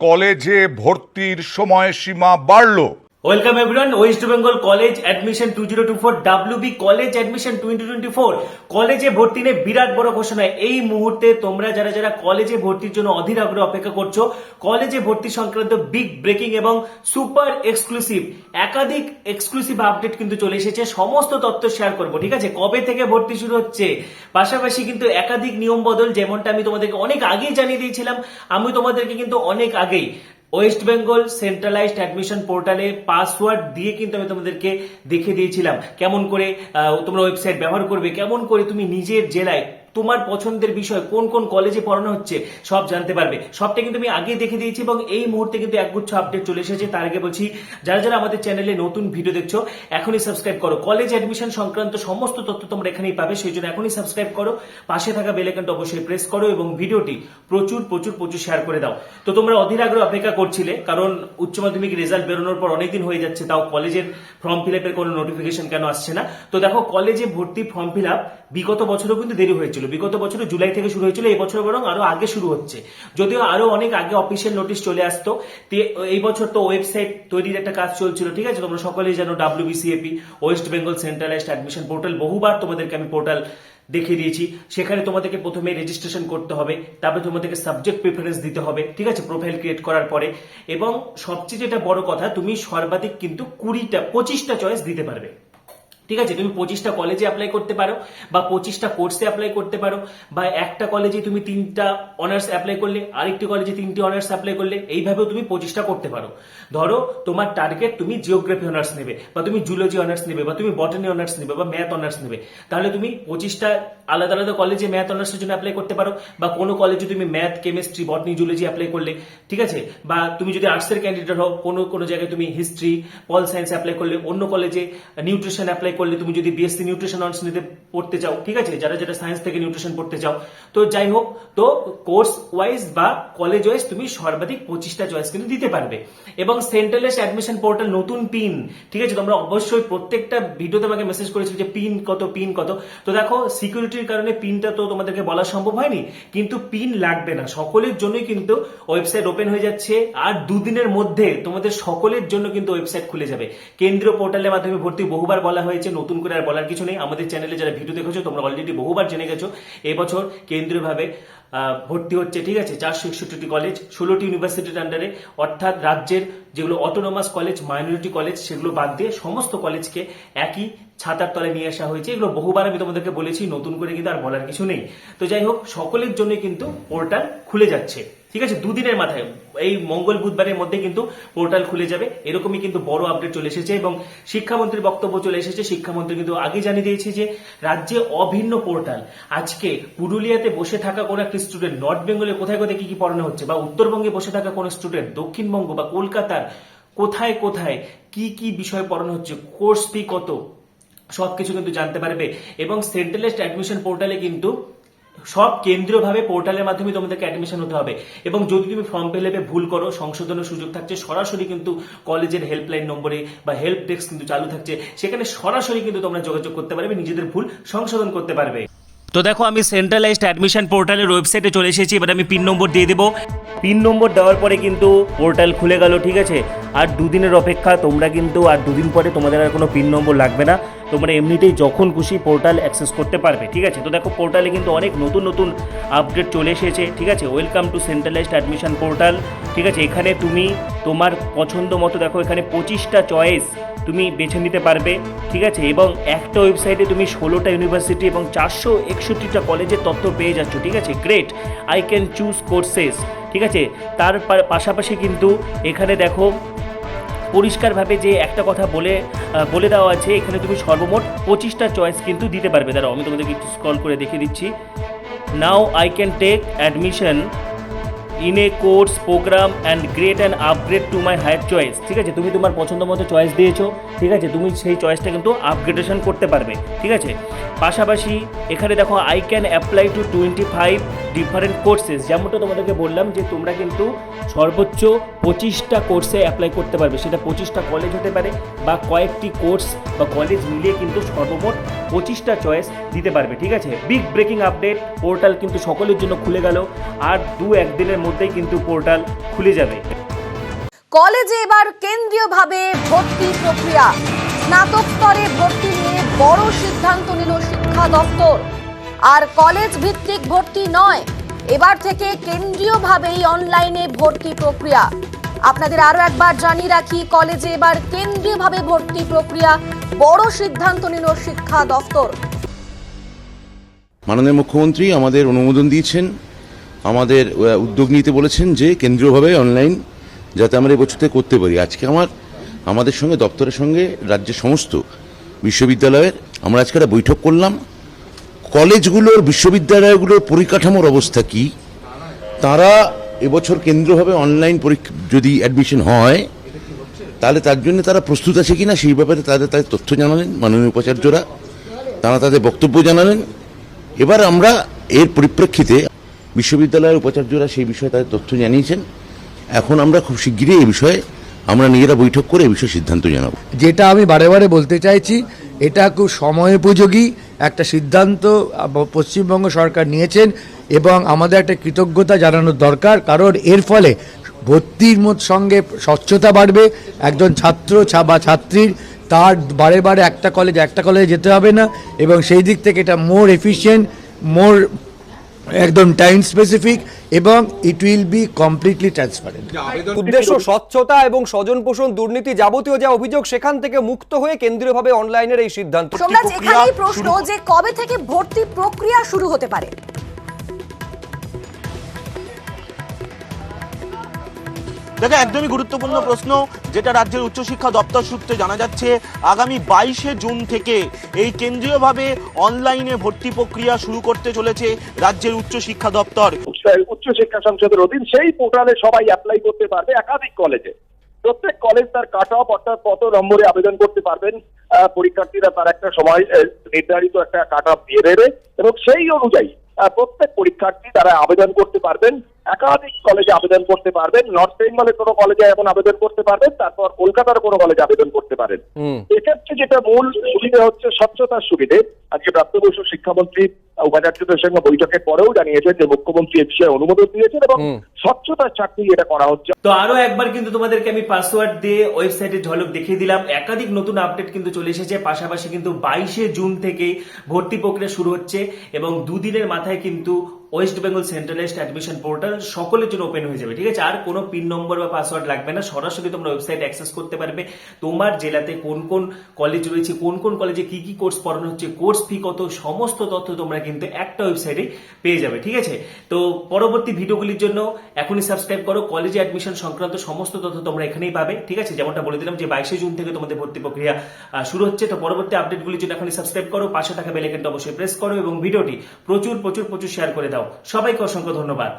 কলেজে ভর্তির সময়সীমা বাড়ল। Welcome everyone. West Bengal college admission 2024 WB college admission 2024 কলেজে ভর্তি নিয়ে বিরাট বড় ঘোষণা। এই মুহূর্তে তোমরা যারা যারা কলেজে ভর্তির জন্য অধীর আগ্রহে অপেক্ষা করছো, কলেজে ভর্তি সংক্রান্ত বিগ ব্রেকিং এবং সুপার এক্সক্লুসিভ একাধিক এক্সক্লুসিভ আপডেট কিন্তু চলে এসেছে। সমস্ত তথ্য শেয়ার করবো, ঠিক আছে? কবে থেকে ভর্তি শুরু হচ্ছে, পাশাপাশি কিন্তু একাধিক নিয়ম বদল, যেমনটা আমি তোমাদেরকে অনেক আগেই জানিয়ে দিয়েছিলাম। আমি তোমাদেরকে কিন্তু অনেক আগেই ওয়েস্ট বেঙ্গল সেন্ট্রালাইজড অ্যাডমিশন পোর্টালে পাসওয়ার্ড দিয়ে কিন্তু আমি তোমাদেরকে দেখে দিয়েছিলাম কেমন করে তোমরা ওয়েবসাইট ব্যবহার করবে, কেমন করে তুমি নিজের জেলায় তোমার পছন্দের বিষয় কোন কোন কলেজে পড়ানো হচ্ছে সব জানতে পারবে। সবটা কিন্তু আমি আগে দেখে দিয়েছি এবং এই মুহূর্তে কিন্তু একগুচ্ছ আপডেট চলে এসেছে। তার আগে বলছি, যারা যারা আমাদের চ্যানেলে নতুন ভিডিও দেখছো এখনই সাবস্ক্রাইব করো। কলেজ অ্যাডমিশন সংক্রান্ত সমস্ত তথ্য তোমরা এখানেই পাবে, সেই জন্য এখনই সাবস্ক্রাইব করো, পাশে থাকা বেল আইকনটা অবশ্যই প্রেস করো এবং ভিডিওটি প্রচুর প্রচুর প্রচুর শেয়ার করে দাও। তো তোমরা অধীর আগ্রহে অপেক্ষা করছিলে, কারণ উচ্চ মাধ্যমিক রেজাল্ট বেরোনোর পর অনেকদিন হয়ে যাচ্ছে, তাও কলেজের ফর্ম ফিল আপের কোনো নোটিফিকেশন কেন আসছে না। তো দেখো, কলেজে ভর্তি ফর্ম ফিল আপ বিগত বছরও কিন্তু দেরি হয়েছিল। বিগত বছরে জুলাই থেকে শুরু হয়েছিল, এই বছর বরং আরো আগে শুরু হচ্ছে, যদিও আরো অনেক আগে অফিসিয়াল নোটিশ চলে আসতো। এই বছর তো ওয়েবসাইট তৈরির একটা কাজ চলছিল, ঠিক আছে? তোমরা সকলেই জানো WBCAP West Bengal centralised admission portal, বহুবার তোমাদেরকে আমি পোর্টাল দেখিয়ে দিয়েছি। সেখানে তোমাদেরকে প্রথমে রেজিস্ট্রেশন করতে হবে, তারপরে তোমাদেরকে সাবজেক্ট প্রেফারেন্স দিতে হবে, ঠিক আছে, প্রোফাইল ক্রিয়েট করার পরে। এবং সবচেয়ে যেটা বড় কথা, তুমি সর্বাধিক কিন্তু 25টা চয়েস দিতে পারবে, ঠিক আছে? তুমি 25টা কলেজে অ্যাপ্লাই করতে পারো, বা 25টা কোর্সে অ্যাপ্লাই করতে পারো, বা একটা কলেজে তুমি 3টা অনার্স অ্যাপ্লাই করলে, আরেকটি কলেজে 3টি অনার্স অ্যাপ্লাই করলে, এইভাবেও তুমি 25টা করতে পারো। ধরো তোমার টার্গেট তুমি জিওগ্রাফি অনার্স নেবে, বা তুমি জুলজি অনার্স নেবে, বা তুমি বটানি অনার্স নেবে, বা ম্যাথ অনার্স নেবে, তাহলে তুমি 25টা আলাদা আলাদা কলেজে ম্যাথ অনার্সের জন্য অ্যাপ্লাই করতে পারো। বা কোনো কলেজে তুমি ম্যাথ, কেমিস্ট্রি, বটানি, জুলজি অ্যাপ্লাই করলে, ঠিক আছে? বা তুমি যদি আর্টসের ক্যান্ডিডেট হও, কোনো জায়গায় তুমি হিস্ট্রি, পল সায়েন্স অ্যাপ্লাই করলে, অন্য কলেজে নিউট্রিশন অ্যাপ্লাই করলে, তুমি যদি বিএসসি নিউট্রিশন অনার্স নিতে পড়তে চাও, ঠিক আছে, যারা যারা সায়েন্স থেকে নিউট্রিশন পড়তে চাও। তো যাই হোক, তো কোর্স ওয়াইজ বা কলেজ ওয়াইজ তুমি সর্বাধিক 25টা চয়েস কিন্তু দিতে পারবে। এবং সেন্ট্রালাইজড অ্যাডমিশন পোর্টাল নতুন পিন, ঠিক আছে? তোমরা অবশ্যই প্রত্যেকটা ভিডিওতে আমাকে মেসেজ করেছিল যে পিন কত, পিন কত। তো দেখো, সিকিউরিটির কারণে পিনটা তো তোমাদেরকে বলা সম্ভব হয়নি, কিন্তু পিন লাগবে না, সকলের জন্যই কিন্তু ওয়েবসাইট ওপেন হয়ে যাচ্ছে। আর দুদিনের মধ্যে তোমাদের সকলের জন্য কিন্তু ওয়েবসাইট খুলে যাবে। কেন্দ্রীয় পোর্টালের মাধ্যমে ভর্তি বহুবার বলা হয়েছে, নতুন করে আর বলার কিছু নেই। আমাদের চ্যানেলে যারা ভিডিও দেখেছো তোমরা অলরেডি বহুবার জেনে গেছো, এবছর কেন্দ্রীয়ভাবে ভর্তি হচ্ছে, ঠিক আছে? 461টি কলেজ, 16টি ইউনিভার্সিটির আন্ডারে, অর্থাৎ রাজ্যের যেগুলো অটোনোমাস কলেজ, মাইনরিটি কলেজ, সেগুলো বাদ দিয়ে সমস্ত কলেজকে একই ছাতার তলে নিয়ে আসা হয়েছে। এগুলো বহুবার আমি তোমাদেরকে বলেছি, নতুন করে কিন্তু আর বলার কিছু নেই। তো যাই হোক, সকলের জন্য কিন্তু পোর্টাল খুলে যাচ্ছে, ঠিক আছে? দুদিনের মাথায়, এই মঙ্গল বুধবারের মধ্যে কিন্তু পোর্টাল খুলে যাবে। এরকমই কিন্তু বড় আপডেট চলে এসেছে এবং শিক্ষামন্ত্রীর বক্তব্য চলে এসেছে। শিক্ষামন্ত্রী কিন্তু আগে জানিয়ে দিয়েছে যে রাজ্যে অভিন্ন পোর্টাল। আজকে পুরুলিয়াতে বসে থাকা কোনো একটা স্টুডেন্ট নর্থ বেঙ্গলে কোথায় কোথায় কি কি পড়ানো হচ্ছে, বা উত্তরবঙ্গে বসে থাকা কোনো স্টুডেন্ট দক্ষিণবঙ্গ বা কলকাতার কোথায় কোথায় কি কি বিষয় পড়ানো হচ্ছে, কোর্স ফি কত, সবকিছু কিন্তু জানতে পারবে। এবং সেন্ট্রালাইজড অ্যাডমিশন পোর্টালে কিন্তু সব কেন্দ্রীয়ভাবে পোর্টালের মাধ্যমে তোমাদেরকে অ্যাডমিশন হতে হবে। এবং যদি তুমি ফর্ম ফিল আপে ভুল করো, সংশোধনের সুযোগ থাকছে। সরাসরি কিন্তু কলেজের হেল্পলাইন নম্বরে বা হেল্প ডেস্ক কিন্তু চালু থাকছে, সেখানে সরাসরি কিন্তু তোমরা যোগাযোগ করতে পারবে, নিজেদের ভুল সংশোধন করতে পারবে। তো দেখো, আমি সেন্ট্রালাইজড অ্যাডমিশন পোর্টালের ওয়েবসাইটে চলে এসেছি। এবার আমি পিন নম্বর দিয়ে দেবো। পিন নম্বর দেওয়ার পরে কিন্তু পোর্টাল খুলে গেল, ঠিক আছে? আর দুদিনের অপেক্ষা, তোমরা কিন্তু আর দুদিন পরে তোমাদের আর কোনো পিন নম্বর লাগবে না, তোমরা এমনিতেই যখন খুশি পোর্টাল অ্যাক্সেস করতে পারবে, ঠিক আছে? তো দেখো, পোর্টালে কিন্তু অনেক নতুন নতুন আপডেট চলে এসেছে, ঠিক আছে? Welcome to centralised admission portal, ঠিক আছে? এখানে তুমি তোমার পছন্দ মতো, দেখো, এখানে 25টা চয়েস তুমি বেছে নিতে পারবে, ঠিক আছে? এবং একটা ওয়েবসাইটে তুমি 16টা ইউনিভার্সিটি এবং 461টা কলেজের তথ্য পেয়ে যাচ্ছ, ঠিক আছে? Great, I can choose courses, ঠিক আছে? তার পাশাপাশি কিন্তু এখানে দেখো পরিষ্কারভাবে যে একটা কথা বলে দেওয়া আছে, এখানে তুমি সর্বমোট 25টা চয়েস কিন্তু দিতে পারবে। দাঁড়াও, আমি তোমাদেরকে একটু স্ক্রল করে দেখিয়ে দিচ্ছি। Now I can take admission in a course program and grade and upgrade to my higher choice, ঠিক আছে? তুমি তোমার পছন্দ মতো চয়েস দিয়েছো, ঠিক আছে? তুমি সেই চয়েসটা কিন্তু আপগ্রেডেশন করতে পারবে, ঠিক আছে? পাশাপাশি এখানে দেখো, I can apply to 25 different courses, যেমনটা তোমাদেরকে বললাম যে তোমরা কিন্তু সর্বোচ্চ 25টা কোর্সে অ্যাপ্লাই করতে পারবে। সেটা 25টা কলেজ হতে পারে বা কয়েকটি কোর্স বা কলেজ মিলিয়ে কিন্তু সর্বমোট 25টা চয়েস দিতে পারবে, ঠিক আছে? বিগ ব্রেকিং আপডেট, পোর্টাল কিন্তু সকলের জন্য খুলে গেল। আর 2-1 দিনের মধ্যে মুহূর্তেই কিন্তু পোর্টাল খুলে যাবে। কলেজে এবার কেন্দ্রীয়ভাবে ভর্তি প্রক্রিয়া। স্নাতক স্তরে ভর্তি নিয়ে বড় সিদ্ধান্ত নিল শিক্ষা দপ্তর। আর কলেজ ভিত্তিক ভর্তি নয়, এবার থেকে কেন্দ্রীয়ভাবেই অনলাইনে ভর্তি প্রক্রিয়া। আপনাদের আরো একবার জানিয়ে রাখি, কলেজে এবার কেন্দ্রীয়ভাবে ভর্তি প্রক্রিয়া, বড় সিদ্ধান্ত নিল শিক্ষা দপ্তর। মাননীয় মুখ্যমন্ত্রী আমাদের অনুমোদন দিয়েছেন, আমাদের উদ্যোগ নিতে বলেছেন যে কেন্দ্রীয়ভাবে অনলাইন যাতে আমরা এবছর থেকে করতে পারি। আজকে আমাদের সঙ্গে দপ্তরের সঙ্গে রাজ্যের সমস্ত বিশ্ববিদ্যালয়ের আমরা আজকে একটা বৈঠক করলাম। কলেজগুলোর বিশ্ববিদ্যালয়গুলোর পরিকাঠামোর অবস্থা কি, তারা এবছর কেন্দ্রীয়ভাবে অনলাইন পরীক্ষা যদি অ্যাডমিশন হয় তাহলে তার জন্য তারা প্রস্তুত আছে কিনা সেই ব্যাপারে তাদের তথ্য জানালেন মাননীয় উপাচার্যরা, তারা তাদের বক্তব্য জানালেন। এবার আমরা এর পরিপ্রেক্ষিতে বিশ্ববিদ্যালয়ের উপাচার্যরা সেই বিষয়ে তাদের তথ্য জানিয়েছেন। এখন আমরা খুব শিগগিরই এই বিষয়ে আমরা নিজেরা বৈঠক করে এই বিষয়ে সিদ্ধান্ত জানাবো। যেটা আমি বারে বারে বলতে চাইছি, এটা খুব সময়োপযোগী একটা সিদ্ধান্ত পশ্চিমবঙ্গ সরকার নিয়েছেন এবং আমাদের একটা কৃতজ্ঞতা জানানোর দরকার, কারণ এর ফলে ভর্তির সঙ্গে স্বচ্ছতা বাড়বে। একজন ছাত্র বা ছাত্রীর তার বারে বারে একটা কলেজে যেতে হবে না এবং সেই দিক থেকে এটা মোর এফিশিয়েন্ট, মোর একদম টাইম স্পেসিফিক এবং it will be completely transparent. উদ্দেশ্য স্বচ্ছতা এবং স্বজন পোষণ, দুর্নীতি যাবতীয় যা অভিযোগ সেখান থেকে মুক্ত হয়ে কেন্দ্রীয়ভাবে অনলাইনের এই সিদ্ধান্ত। সোমনাথ, এখানেই প্রশ্ন যে কবে থেকে ভর্তি প্রক্রিয়া শুরু হতে পারে? দেখো, একদমই গুরুত্বপূর্ণ প্রশ্ন, যেটা রাজ্যের উচ্চশিক্ষা দপ্তর সূত্রে জানা যাচ্ছে। আগামী 22শে জুন থেকে এই কেন্দ্রীয়ভাবে অনলাইনে ভর্তি প্রক্রিয়া শুরু করতে চলেছে রাজ্যের উচ্চশিক্ষা দপ্তর। উচ্চশিক্ষা সংসদের অধীন সেই পোর্টালে সবাই অ্যাপ্লাই করতে পারবে। একাধিক কলেজে, প্রত্যেক কলেজ তার কাট অফ অর্থাৎ কত নম্বরে আবেদন করতে পারবেন পরীক্ষার্থীরা তার একটা সময় নির্ধারিত একটা কাট অফ দিয়ে দেবে এবং সেই অনুযায়ী প্রত্যেক পরীক্ষার্থী তারা আবেদন করতে পারবেন। একাধিক কলেজে আবেদন করতে পারবেন। নর্থ বেঙ্গলের কোনো কলেজে এখন আবেদন করতে পারবেন, তারপর কলকাতার কোনো কলেজে আবেদন করতে পারেন। এক্ষেত্রে যেটা মূল সুবিধা হচ্ছে স্বচ্ছতার সুবিধে। আজকে প্রাপ্তবয়স্ক শিক্ষামন্ত্রী উপাচার্যদের সঙ্গে বৈঠকের পরেও জানিয়েছেন যে মুখ্যমন্ত্রী এ বিষয়ে অনুমোদন দিয়েছেন এবং স্বচ্ছতার চাকরি এটা করা হচ্ছে। তো আরো একবার কিন্তু তোমাদেরকে আমি পাসওয়ার্ড দিয়ে ওয়েবসাইটের ঝলক দেখিয়ে দিলাম। একাধিক নতুন আপডেট কিন্তু চলে এসেছে। পাশাপাশি কিন্তু 22শে জুন থেকে ভর্তি প্রক্রিয়া শুরু হচ্ছে এবং দুদিনের মাথায় কিন্তু West Bengal centralised admission portal সকলের জন্য ওপেন হয়ে যাবে। ঠিক আছে, আর কোনো পিন নম্বর বা পাসওয়ার্ড লাগবে না, সরাসরি তোমরা ওয়েবসাইট অ্যাক্সেস করতে পারবে। তোমার জেলাতে কোন কোন কলেজ রয়েছে, কোন কোন কলেজে কি কি কোর্স পড়ানো হচ্ছে, কোর্স ফি কত, সমস্ত তথ্য তোমরা কিন্তু একটা ওয়েবসাইটে পেয়ে যাবে। ঠিক আছে, তো পরবর্তী ভিডিওগুলির জন্য এখনই সাবস্ক্রাইব করো। কলেজে অ্যাডমিশন সংক্রান্ত সমস্ত তথ্য তোমরা এখানেই পাবে। ঠিক আছে, যেমনটা বলে দিলাম যে 22শে জুন থেকে তোমাদের ভর্তি প্রক্রিয়া শুরু হচ্ছে। তো পরবর্তী আপডেটগুলির জন্য এখনই সাবস্ক্রাইব করো, পাশে থাকা বেল আইকনটা অবশ্যই প্রেস করো এবং ভিডিওটি প্রচুর শেয়ার করে দাও। সবাইকে অসংখ্য ধন্যবাদ।